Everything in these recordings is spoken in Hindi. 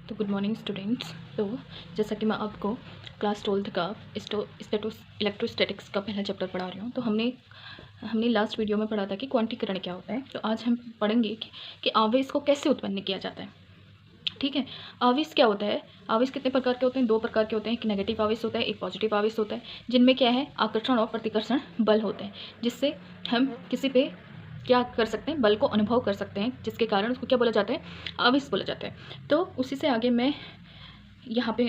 तो गुड मॉर्निंग स्टूडेंट्स। तो जैसा कि मैं आपको क्लास 12th का इलेक्ट्रोस्टैटिक्स का पहला चैप्टर पढ़ा रही हूँ। तो हमने लास्ट वीडियो में पढ़ा था कि क्वांटीकरण क्या होता है। तो आज हम पढ़ेंगे कि आवेश को कैसे उत्पन्न किया जाता है। ठीक है, आवेश क्या होता है, आवेश कितने प्रकार के होते हैं? दो प्रकार के होते हैं। एक नेगेटिव आवेश होता है, एक पॉजिटिव आवेश होता है, जिनमें क्या है, आकर्षण और प्रतिकर्षण बल होते हैं, जिससे हम किसी पे क्या कर सकते हैं, बल को अनुभव कर सकते हैं, जिसके कारण उसको क्या बोला जाता है, आवेश बोला जाता है। तो उसी से आगे मैं यहाँ पे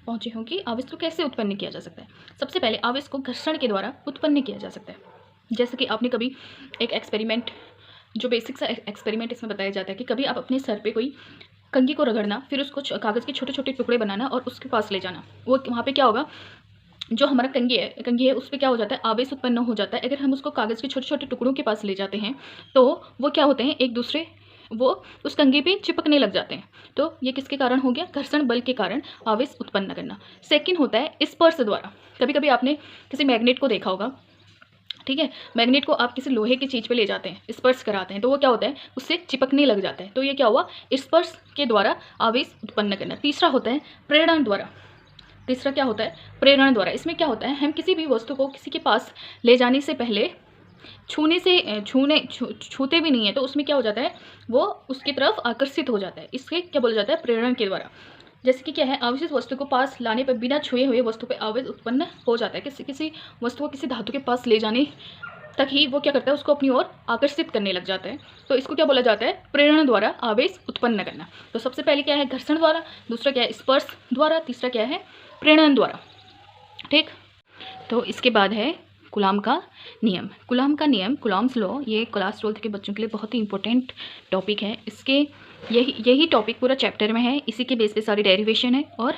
पहुँची हूँ कि आवेश को कैसे उत्पन्न किया जा सकता है। सबसे पहले आवेश को घर्षण के द्वारा उत्पन्न किया जा सकता है। जैसे कि आपने कभी एक एक्सपेरिमेंट, जो बेसिक सा एक्सपेरिमेंट इसमें बताया जाता है कि कभी आप अपने सर पे कोई कंघी को रगड़ना, फिर उसको कागज़ के छोटे छोटे टुकड़े बनाना और उसके पास ले जाना। वो वहाँ पे क्या होगा, जो हमारा कंघी है उस पर क्या हो जाता है, आवेश उत्पन्न हो जाता है। अगर हम उसको कागज़ के छोटे छोटे टुकड़ों के पास ले जाते हैं तो वो क्या होते हैं, एक दूसरे वो उस कंघी पे चिपकने लग जाते हैं। तो ये किसके कारण हो गया, घर्षण बल के कारण आवेश उत्पन्न करना। सेकंड होता है स्पर्श द्वारा। कभी कभी आपने किसी मैग्नेट को देखा होगा, ठीक है, मैग्नेट को आप किसी लोहे की चीज़ पे ले जाते हैं, स्पर्श कराते हैं, तो वो क्या होता है, उससे चिपकने लग जाता है। तो ये क्या हुआ, स्पर्श के द्वारा आवेश उत्पन्न करना। तीसरा होता है प्रेरण द्वारा। तीसरा क्या होता है, प्रेरण द्वारा। इसमें क्या होता है, हम किसी भी वस्तु को किसी के पास ले जाने से पहले छूते भी नहीं है, तो उसमें क्या हो जाता है, वो उसकी तरफ आकर्षित हो जाता है। इसके क्या बोला जाता है, प्रेरण के द्वारा। जैसे कि क्या है, आवेशित वस्तु को पास लाने पर बिना छुए हुए वस्तु पर आवेश उत्पन्न हो जाता है। किसी वस्तु को किसी धातु के पास ले जाने तक ही वो क्या करता है, उसको अपनी ओर आकर्षित करने लग जाता है। तो इसको क्या बोला जाता है, प्रेरण द्वारा आवेश उत्पन्न करना। तो सबसे पहले क्या है, घर्षण द्वारा, दूसरा क्या है, स्पर्श द्वारा, तीसरा क्या है, प्रेरण द्वारा। ठीक, तो इसके बाद है कूलॉम का नियम। कूलॉम का नियम, कूलॉम्स लॉ, ये क्लास 12th के बच्चों के लिए बहुत ही इंपॉर्टेंट टॉपिक है। इसके यही टॉपिक पूरा चैप्टर में है, इसी के बेस पे सारी डेरिवेशन है और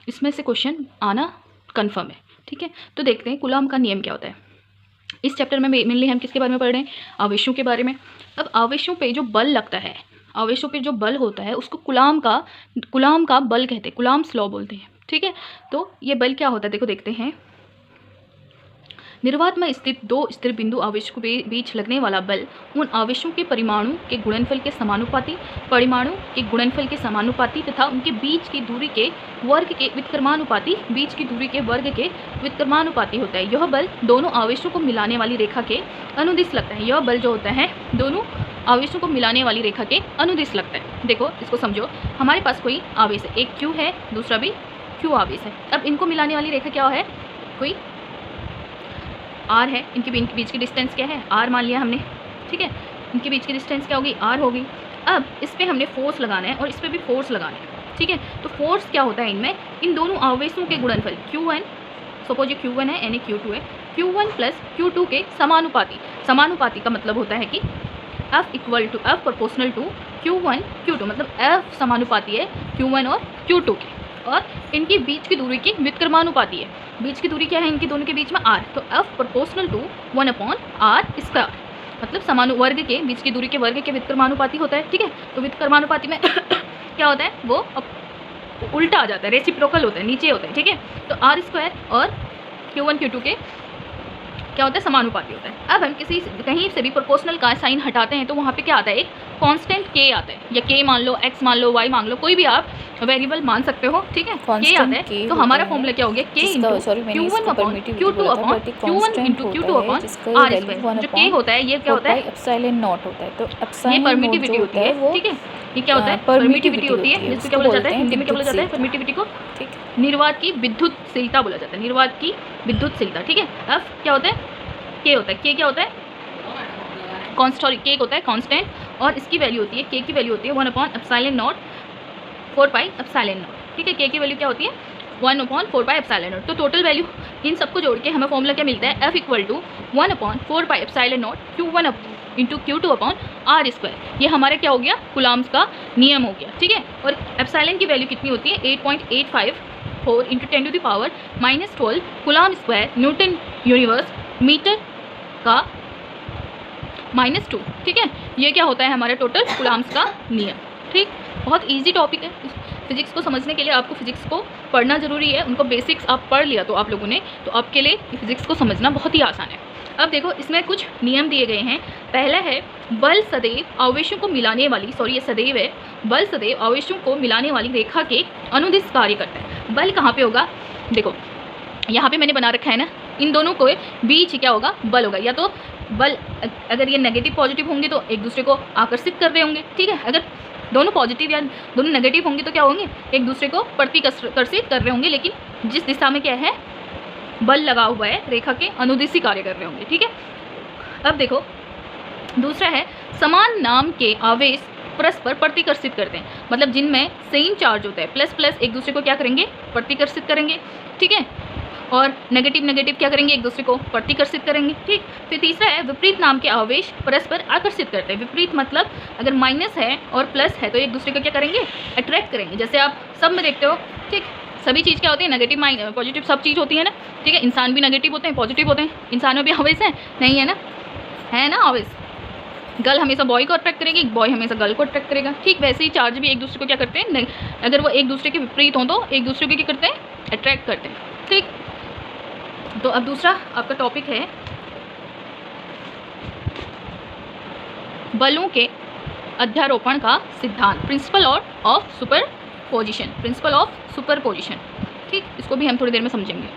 इसमें से क्वेश्चन आना कन्फर्म है। ठीक है, तो देखते हैं कूलॉम का नियम क्या होता है। इस चैप्टर में मेनली हम किसके बारे में पढ़ रहे हैं, आवेशों के बारे में। अब आवेशों पे जो बल लगता है, आवेशों पे जो बल होता है, उसको कूलॉम का बल कहते हैं, कूलॉम्स लॉ बोलते हैं। ठीक है, तो ये बल क्या होता है, देखो देखते हैं। निर्वात में स्थित दो स्थिर बिंदु आवेशों के बीच लगने वाला बल उन आवेशों के परिमाणु के गुणनफल के समानुपाती, परमाणु के गुणनफल के समानुपाती तथा उनके बीच की दूरी के वर्ग के व्युत्क्रमानुपाती, बीच की दूरी के वर्ग के व्युत्क्रमानुपाती होता है। यह बल दोनों आवेशों को मिलाने वाली रेखा के अनुदिश लगता है। यह बल जो होता है दोनों आवेशों को मिलाने वाली रेखा के अनुदिश लगता है। देखो इसको समझो, हमारे पास कोई आवेश है, एक Q है, दूसरा भी Q आवेश है। अब इनको मिलाने वाली रेखा क्या है, कोई R है, इनके बीच की डिस्टेंस क्या है, R मान लिया हमने। ठीक है, इनके बीच की डिस्टेंस क्या होगी, R होगी। अब इस पर हमने फोर्स लगाना है और इस पर भी फोर्स लगाना है। ठीक है, तो फोर्स क्या होता है इनमें, इन दोनों आवेशों के गुणनफल Q1, सपोज ये Q1 है, यानी Q2 है, Q1 प्लस Q2 के समानुपाती। समानुपाती का मतलब होता है कि F equal to F proportional to Q1 Q2, मतलब F समानुपाती है Q1 और Q2 के, और इनकी बीच की दूरी की व्युत्क्रमानुपाती है। बीच की दूरी क्या है इनके दोनों के बीच में, R, तो F proportional to 1/R square, मतलब समानु वर्ग के बीच की दूरी के वर्ग के व्युत्क्रमानुपाती होता है। ठीक है, तो व्युत्क्रमानुपाती में क्या होता है, वो उल्टा आ जाता है, रेसिप्रोकल होता है, नीचे होता है। ठीक है, तो R स्क्वायर और Q1 Q2 के क्या होता है, समानुपाती होता है। अब हम कहीं से भी प्रोपोर्शनल का साइन हटाते हैं तो वहाँ पे क्या आता है, एक कांस्टेंट K आता है, या K मान लो, X मान लो, Y मान लो, कोई भी आप वेरिएबल मान सकते हो। ठीक है, K आता है, तो हमारा फॉर्मूला क्या हो गया, K into Q1 upon Q2 upon Q1 into Q2 upon R square. जो K होता है ये क्या होता है, एप्सिलॉन नॉट होता है। तो ये परमिटिविटी होती है। ठीक है, ये क्या होता है, परमिटिविटी होती है, जिसको क्या बोला जाता है, हिंदी में क्या बोला जाता है, परमिटिविटी को निर्वात की विद्युतशीलता बोला जाता है, निर्वात की विद्युतशीलता। ठीक है, अब क्या होता है, K होता है, K क्या होता है, कांस्टेंट, K होता है कांस्टेंट, और इसकी वैल्यू होती है, K की वैल्यू होती है 1/एप्सिलॉन 4πε0। ठीक है, K की वैल्यू क्या होती है, 1/4πε0। तो टोटल वैल्यू इन सबको जोड़ के हमें फॉर्मूला क्या मिलता है, F equal to 1/4πε0 Q1 into Q2 upon R square. ये हमारा क्या हो गया, कूलॉम्स का नियम हो गया। ठीक है, और एप्सिलॉन की वैल्यू कितनी होती है, 8.854 into 10⁻⁻12 coulomb square newton inverse metre का -2। ठीक है, ये क्या होता है हमारा टोटल कूलॉम्स का नियम। ठीक, बहुत इजी टॉपिक है। फिजिक्स को समझने के लिए आपको फिजिक्स को पढ़ना जरूरी है, उनको बेसिक्स आप पढ़ लिया तो आप लोगों ने, तो आपके लिए फिजिक्स को समझना बहुत ही आसान है। अब देखो इसमें कुछ नियम दिए गए हैं। पहला है बल सदैव आवेशों को मिलाने वाली, सॉरी ये सदैव है, बल सदैव आवेशों को मिलाने वाली रेखा के अनुदिश कार्य करता है। बल कहाँ पे होगा, देखो यहाँ पे मैंने बना रखा है ना, इन दोनों को बीच क्या होगा, बल होगा। या तो बल अगर ये नेगेटिव पॉजिटिव होंगे तो एक दूसरे को आकर्षित कर रहे होंगे, ठीक है। अगर दोनों पॉजिटिव या दोनों नेगेटिव होंगे तो क्या होंगे, एक दूसरे को प्रतिकर्षित कर रहे होंगे, लेकिन जिस दिशा में क्या है बल लगा हुआ है रेखा के अनुदिशी कार्य कर रहे होंगे, ठीक है। अब देखो दूसरा है समान नाम के आवेश परस्पर प्रतिकर्षित करते हैं, मतलब जिनमें सेम चार्ज होता है प्लस प्लस एक दूसरे को क्या करेंगे, प्रतिकर्षित करेंगे, ठीक है। और नेगेटिव नेगेटिव क्या करेंगे, एक दूसरे को प्रतिकर्षित करेंगे, ठीक। फिर तीसरा है विपरीत नाम के आवेश परस्पर आकर्षित करते हैं। विपरीत मतलब अगर माइनस है और प्लस है तो एक दूसरे को क्या करेंगे, अट्रैक्ट करेंगे। जैसे आप सब में देखते हो, ठीक, सभी चीज़ क्या होती है, नेगेटिव पॉजिटिव सब चीज़ होती है ना, ठीक है। इंसान भी नेगेटिव होते हैं, पॉजिटिव होते हैं, इंसान में भी आवेश है, नहीं है ना, है ना आवेश। गर्ल हमेशा बॉय को अट्रैक्ट करेगी, बॉय हमेशा गर्ल को अट्रैक्ट करेगा, ठीक। वैसे ही चार्ज भी एक दूसरे को क्या करते हैं, अगर वो एक दूसरे के विपरीत हों तो एक दूसरे को क्या करते हैं, अट्रैक्ट करते हैं, ठीक। तो अब दूसरा आपका टॉपिक है बलों के अध्यारोपण का सिद्धांत, principle of superposition, principle of superposition, ठीक। इसको भी हम थोड़ी देर में समझेंगे।